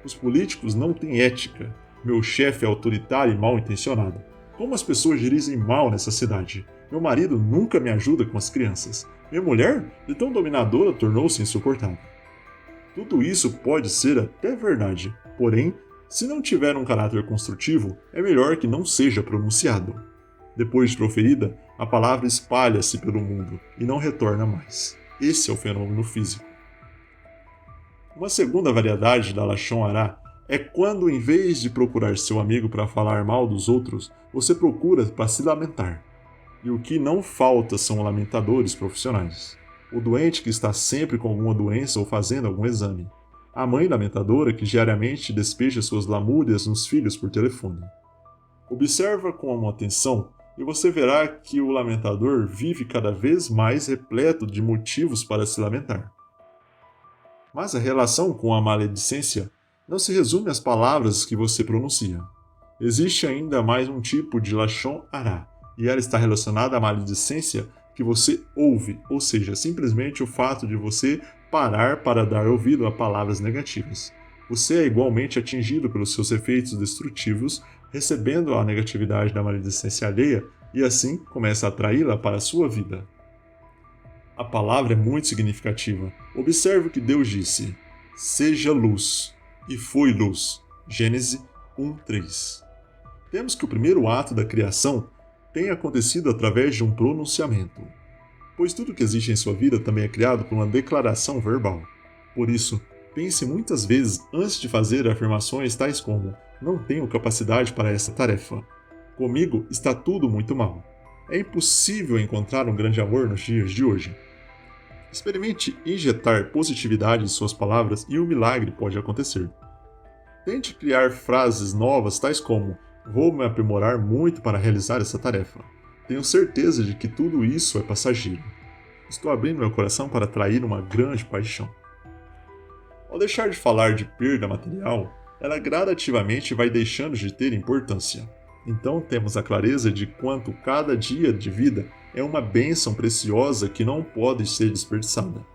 Os políticos não têm ética. Meu chefe é autoritário e mal intencionado. Como as pessoas dirigem mal nessa cidade? Meu marido nunca me ajuda com as crianças. Minha mulher, de tão dominadora, tornou-se insuportável. Tudo isso pode ser até verdade, porém, se não tiver um caráter construtivo, é melhor que não seja pronunciado. Depois de proferida, a palavra espalha-se pelo mundo e não retorna mais. Esse é o fenômeno físico. Uma segunda variedade da Lashon Hara é quando, em vez de procurar seu amigo para falar mal dos outros, você procura para se lamentar. E o que não falta são lamentadores profissionais. O doente que está sempre com alguma doença ou fazendo algum exame. A mãe lamentadora que diariamente despeja suas lamúrias nos filhos por telefone. Observa com atenção e você verá que o lamentador vive cada vez mais repleto de motivos para se lamentar. Mas a relação com a maledicência não se resume às palavras que você pronuncia. Existe ainda mais um tipo de Lashon Hara, e ela está relacionada à maledicência que você ouve, ou seja, simplesmente o fato de você parar para dar ouvido a palavras negativas. Você é igualmente atingido pelos seus efeitos destrutivos, recebendo a negatividade da maledicência alheia e assim começa a atraí-la para a sua vida. A palavra é muito significativa. Observe o que Deus disse: seja luz, e foi luz. Gênesis 1:3. Temos que o primeiro ato da criação tem acontecido através de um pronunciamento, pois tudo que existe em sua vida também é criado por uma declaração verbal. Por isso, pense muitas vezes antes de fazer afirmações tais como: não tenho capacidade para essa tarefa. Comigo está tudo muito mal. É impossível encontrar um grande amor nos dias de hoje. Experimente injetar positividade em suas palavras e um milagre pode acontecer. Tente criar frases novas tais como: vou me aprimorar muito para realizar essa tarefa. Tenho certeza de que tudo isso é passageiro. Estou abrindo meu coração para atrair uma grande paixão. Ao deixar de falar de perda material, ela gradativamente vai deixando de ter importância. Então temos a clareza de quanto cada dia de vida é uma bênção preciosa que não pode ser desperdiçada.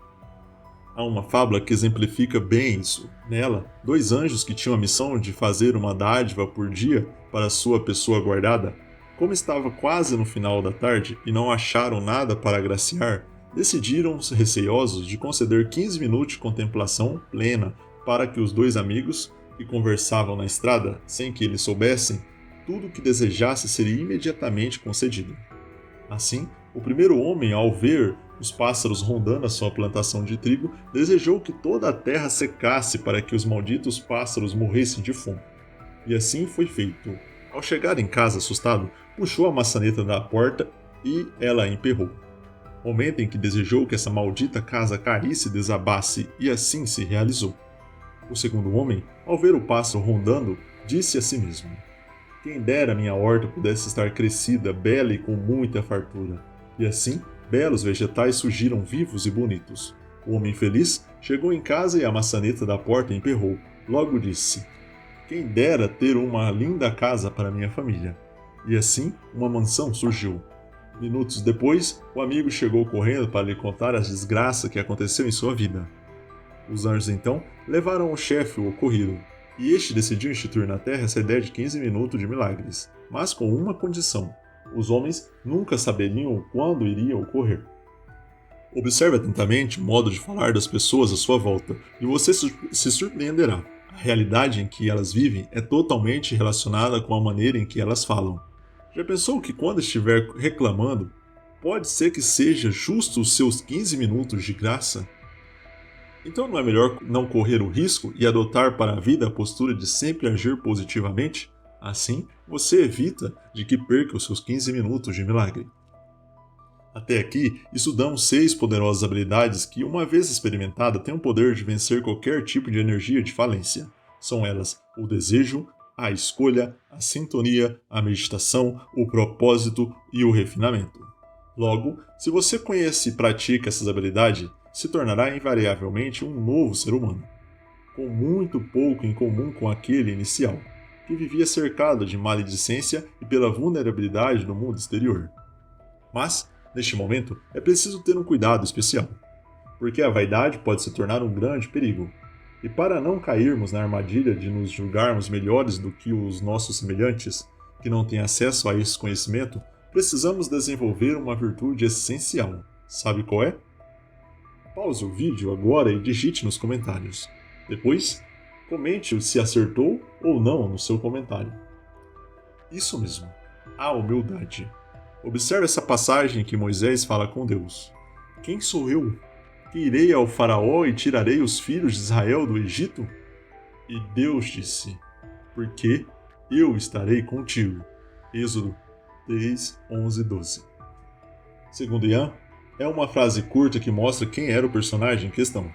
Há uma fábula que exemplifica bem isso. Nela, 2 anjos que tinham a missão de fazer uma dádiva por dia para sua pessoa guardada, como estava quase no final da tarde e não acharam nada para agraciar, decidiram, receiosos, de conceder 15 minutos de contemplação plena para que os 2 amigos, que conversavam na estrada, sem que eles soubessem, tudo o que desejasse seria imediatamente concedido. Assim, o primeiro homem, ao ver os pássaros rondando a sua plantação de trigo, desejou que toda a terra secasse para que os malditos pássaros morressem de fome. E assim foi feito. Ao chegar em casa assustado, puxou a maçaneta da porta e ela emperrou. Momento em que desejou que essa maldita casa caísse e desabasse, e assim se realizou. O segundo homem, ao ver o pássaro rondando, disse a si mesmo: quem dera minha horta pudesse estar crescida, bela e com muita fartura. E assim, belos vegetais surgiram vivos e bonitos. O homem feliz chegou em casa e a maçaneta da porta emperrou. Logo disse: quem dera ter uma linda casa para minha família. E assim, uma mansão surgiu. Minutos depois, o amigo chegou correndo para lhe contar a desgraça que aconteceu em sua vida. Os anjos então levaram ao chefe o ocorrido, e este decidiu instituir na terra essa ideia de 15 minutos de milagres, mas com uma condição: os homens nunca saberiam quando iria ocorrer. Observe atentamente o modo de falar das pessoas à sua volta, e você se surpreenderá. A realidade em que elas vivem é totalmente relacionada com a maneira em que elas falam. Já pensou que quando estiver reclamando, pode ser que seja justo os seus 15 minutos de graça? Então não é melhor não correr o risco e adotar para a vida a postura de sempre agir positivamente? Assim, você evita de que perca os seus 15 minutos de milagre. Até aqui, estudamos 6 poderosas habilidades que, uma vez experimentada, têm o poder de vencer qualquer tipo de energia de falência. São elas o desejo, a escolha, a sintonia, a meditação, o propósito e o refinamento. Logo, se você conhece e pratica essas habilidades, se tornará invariavelmente um novo ser humano, com muito pouco em comum com aquele inicial, que vivia cercado de maledicência e pela vulnerabilidade do mundo exterior. Mas, neste momento, é preciso ter um cuidado especial, porque a vaidade pode se tornar um grande perigo. E para não cairmos na armadilha de nos julgarmos melhores do que os nossos semelhantes, que não têm acesso a esse conhecimento, precisamos desenvolver uma virtude essencial. Sabe qual é? Pause o vídeo agora e digite nos comentários. Depois, comente se acertou ou não no seu comentário. Isso mesmo, a humildade. Observe essa passagem em que Moisés fala com Deus. Quem sou eu? Que irei ao faraó e tirarei os filhos de Israel do Egito? E Deus disse: porque eu estarei contigo. Êxodo 3, 11 e 12. Segundo Ian, é uma frase curta que mostra quem era o personagem em questão.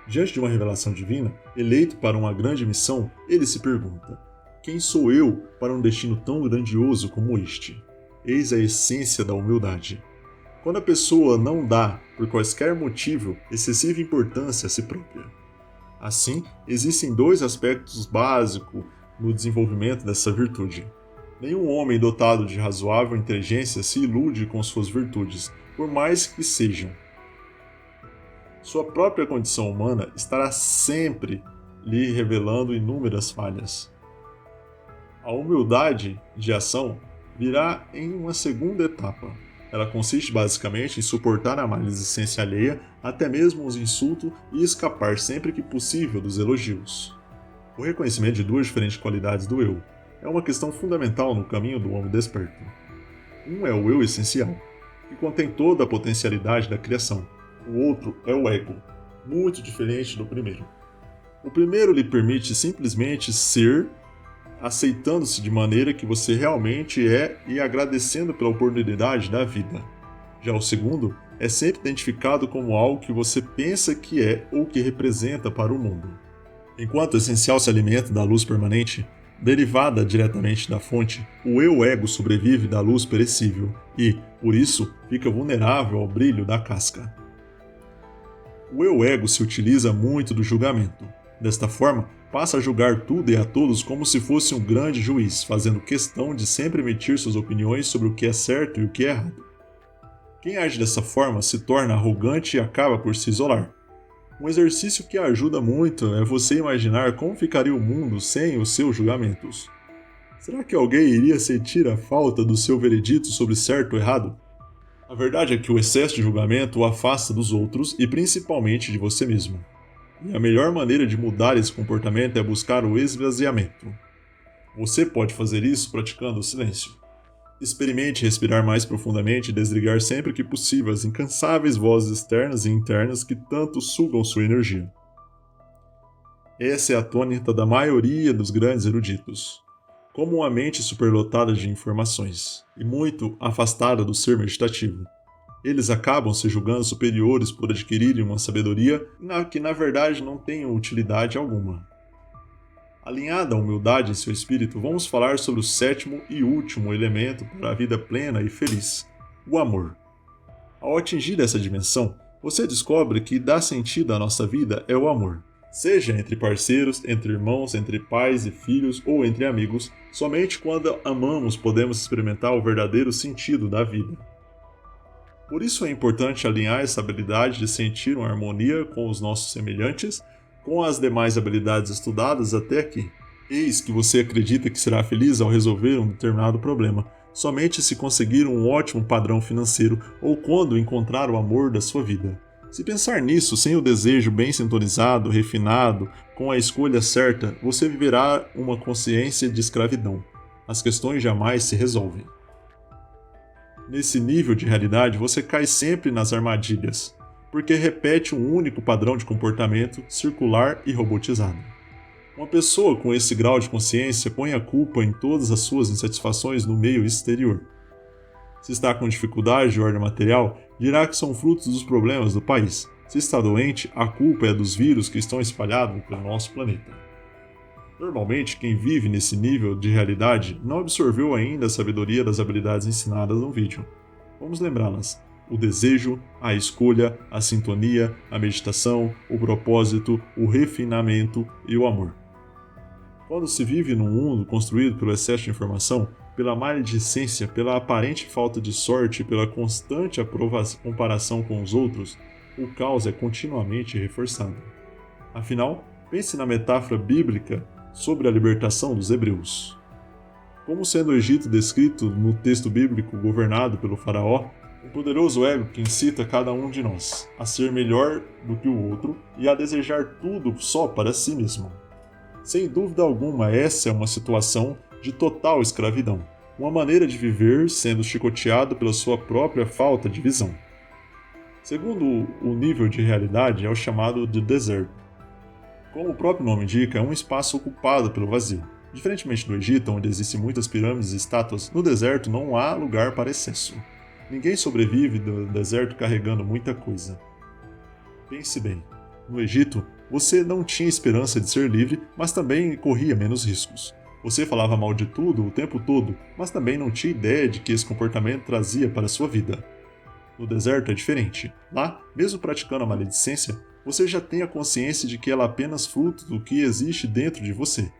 Diante de uma revelação divina, eleito para uma grande missão, ele se pergunta: quem sou eu para um destino tão grandioso como este? Eis a essência da humildade. Quando a pessoa não dá, por quaisquer motivo, excessiva importância a si própria. Assim, existem 2 aspectos básicos no desenvolvimento dessa virtude. Nenhum homem dotado de razoável inteligência se ilude com suas virtudes, por mais que sejam. Sua própria condição humana estará sempre lhe revelando inúmeras falhas. A humildade de ação virá em uma segunda etapa. Ela consiste basicamente em suportar a maledicência alheia, até mesmo os insultos, e escapar sempre que possível dos elogios. O reconhecimento de 2 diferentes qualidades do eu é uma questão fundamental no caminho do homem desperto. Um é o eu essencial, que contém toda a potencialidade da criação. O outro é o ego, muito diferente do primeiro. O primeiro lhe permite simplesmente ser aceitando-se de maneira que você realmente é e agradecendo pela oportunidade da vida. Já o segundo é sempre identificado como algo que você pensa que é ou que representa para o mundo. Enquanto o essencial se alimenta da luz permanente, derivada diretamente da fonte, o eu-ego sobrevive da luz perecível e, por isso, fica vulnerável ao brilho da casca. O eu-ego se utiliza muito do julgamento. Desta forma, passa a julgar tudo e a todos como se fosse um grande juiz, fazendo questão de sempre emitir suas opiniões sobre o que é certo e o que é errado. Quem age dessa forma se torna arrogante e acaba por se isolar. Um exercício que ajuda muito é você imaginar como ficaria o mundo sem os seus julgamentos. Será que alguém iria sentir a falta do seu veredito sobre certo ou errado? A verdade é que o excesso de julgamento o afasta dos outros e principalmente de você mesmo. E a melhor maneira de mudar esse comportamento é buscar o esvaziamento. Você pode fazer isso praticando o silêncio. Experimente respirar mais profundamente e desligar sempre que possível as incansáveis vozes externas e internas que tanto sugam sua energia. Essa é a tônica da maioria dos grandes eruditos. Como uma mente superlotada de informações e muito afastada do ser meditativo. Eles acabam se julgando superiores por adquirirem uma sabedoria que na verdade não tem utilidade alguma. Alinhada à humildade em seu espírito, vamos falar sobre o sétimo e último elemento para a vida plena e feliz, o amor. Ao atingir essa dimensão, você descobre que dá sentido à nossa vida é o amor. Seja entre parceiros, entre irmãos, entre pais e filhos ou entre amigos, somente quando amamos podemos experimentar o verdadeiro sentido da vida. Por isso é importante alinhar essa habilidade de sentir uma harmonia com os nossos semelhantes com as demais habilidades estudadas até aqui. Eis que você acredita que será feliz ao resolver um determinado problema, somente se conseguir um ótimo padrão financeiro ou quando encontrar o amor da sua vida. Se pensar nisso sem o desejo bem sintonizado, refinado, com a escolha certa, você viverá uma consciência de escravidão. As questões jamais se resolvem. Nesse nível de realidade, você cai sempre nas armadilhas, porque repete um único padrão de comportamento circular e robotizado. Uma pessoa com esse grau de consciência põe a culpa em todas as suas insatisfações no meio exterior. Se está com dificuldade de ordem material, dirá que são frutos dos problemas do país. Se está doente, a culpa é dos vírus que estão espalhados pelo nosso planeta. Normalmente, quem vive nesse nível de realidade não absorveu ainda a sabedoria das habilidades ensinadas no vídeo. Vamos lembrá-las: o desejo, a escolha, a sintonia, a meditação, o propósito, o refinamento e o amor. Quando se vive num mundo construído pelo excesso de informação, pela maledicência, pela aparente falta de sorte e pela constante comparação com os outros, o caos é continuamente reforçado. Afinal, pense na metáfora bíblica sobre a libertação dos hebreus. Como sendo o Egito descrito no texto bíblico governado pelo faraó, um poderoso ego que incita cada um de nós a ser melhor do que o outro e a desejar tudo só para si mesmo. Sem dúvida alguma, essa é uma situação de total escravidão, uma maneira de viver sendo chicoteado pela sua própria falta de visão. Segundo o nível de realidade, é o chamado de deserto. Como o próprio nome indica, é um espaço ocupado pelo vazio. Diferentemente do Egito, onde existem muitas pirâmides e estátuas, no deserto não há lugar para excesso. Ninguém sobrevive do deserto carregando muita coisa. Pense bem, no Egito, você não tinha esperança de ser livre, mas também corria menos riscos. Você falava mal de tudo o tempo todo, mas também não tinha ideia de que esse comportamento trazia para a sua vida. No deserto é diferente. Lá, mesmo praticando a maledicência, você já tem a consciência de que ela é apenas fruto do que existe dentro de você.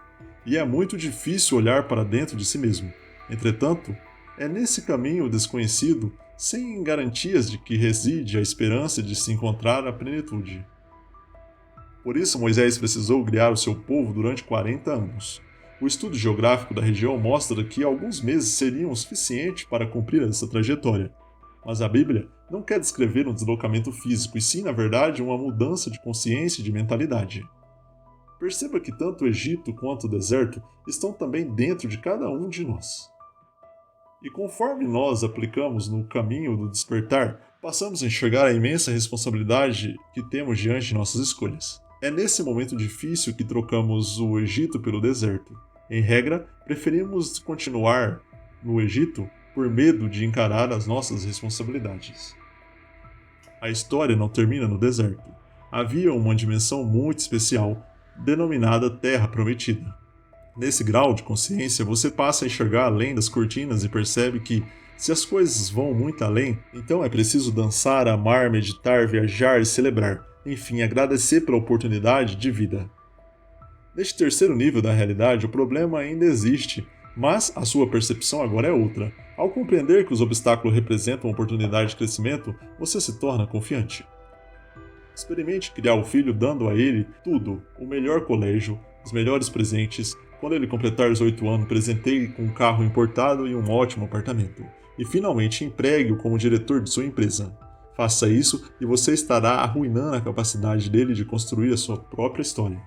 E é muito difícil olhar para dentro de si mesmo. Entretanto, é nesse caminho desconhecido, sem garantias de que reside a esperança de se encontrar a plenitude. Por isso Moisés precisou guiar o seu povo durante 40 anos. O estudo geográfico da região mostra que alguns meses seriam o suficiente para cumprir essa trajetória. Mas a Bíblia não quer descrever um deslocamento físico, e sim, na verdade, uma mudança de consciência e de mentalidade. Perceba que tanto o Egito quanto o deserto estão também dentro de cada um de nós. E conforme nós aplicamos no caminho do despertar, passamos a enxergar a imensa responsabilidade que temos diante de nossas escolhas. É nesse momento difícil que trocamos o Egito pelo deserto. Em regra, preferimos continuar no Egito por medo de encarar as nossas responsabilidades. A história não termina no deserto. Havia uma dimensão muito especial, denominada Terra Prometida. Nesse grau de consciência, você passa a enxergar além das cortinas e percebe que, se as coisas vão muito além, então é preciso dançar, amar, meditar, viajar e celebrar, enfim, agradecer pela oportunidade de vida. Neste terceiro nível da realidade, o problema ainda existe, mas a sua percepção agora é outra. Ao compreender que os obstáculos representam uma oportunidade de crescimento, você se torna confiante. Experimente criar o filho dando a ele tudo, o melhor colégio, os melhores presentes. Quando ele completar os 8 anos, presenteie com um carro importado e um ótimo apartamento. E finalmente empregue-o como diretor de sua empresa. Faça isso e você estará arruinando a capacidade dele de construir a sua própria história.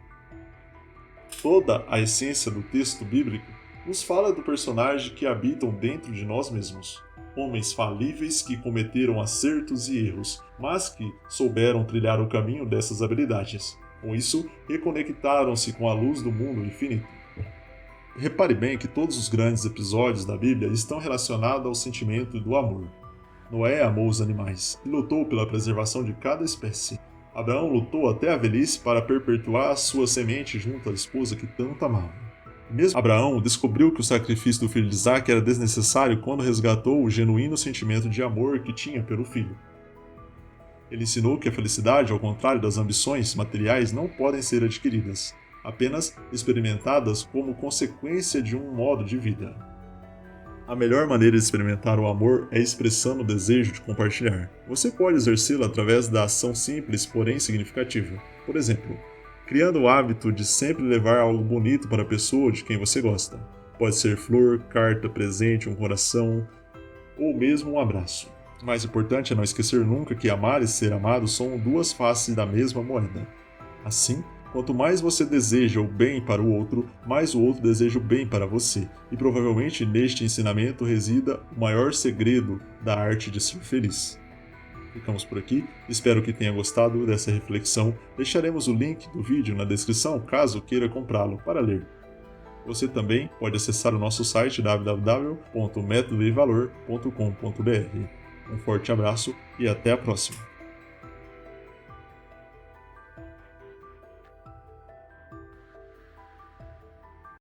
Toda a essência do texto bíblico nos fala do personagem que habitam dentro de nós mesmos. Homens falíveis que cometeram acertos e erros, mas que souberam trilhar o caminho dessas habilidades. Com isso, reconectaram-se com a luz do mundo infinito. Repare bem que todos os grandes episódios da Bíblia estão relacionados ao sentimento do amor. Noé amou os animais e lutou pela preservação de cada espécie. Abraão lutou até a velhice para perpetuar a sua semente junto à esposa que tanto amava. Mesmo Abraão descobriu que o sacrifício do filho de Isaque era desnecessário quando resgatou o genuíno sentimento de amor que tinha pelo filho. Ele ensinou que a felicidade, ao contrário das ambições materiais, não podem ser adquiridas, apenas experimentadas como consequência de um modo de vida. A melhor maneira de experimentar o amor é expressando o desejo de compartilhar. Você pode exercê-lo através da ação simples, porém significativa. Por exemplo, criando o hábito de sempre levar algo bonito para a pessoa de quem você gosta. Pode ser flor, carta, presente, um coração ou mesmo um abraço. O mais importante é não esquecer nunca que amar e ser amado são duas faces da mesma moeda. Assim, quanto mais você deseja o bem para o outro, mais o outro deseja o bem para você. E provavelmente neste ensinamento resida o maior segredo da arte de ser feliz. Ficamos por aqui, espero que tenha gostado dessa reflexão. Deixaremos o link do vídeo na descrição caso queira comprá-lo para ler. Você também pode acessar o nosso site www.metodoevalor.com.br. Um forte abraço e até a próxima!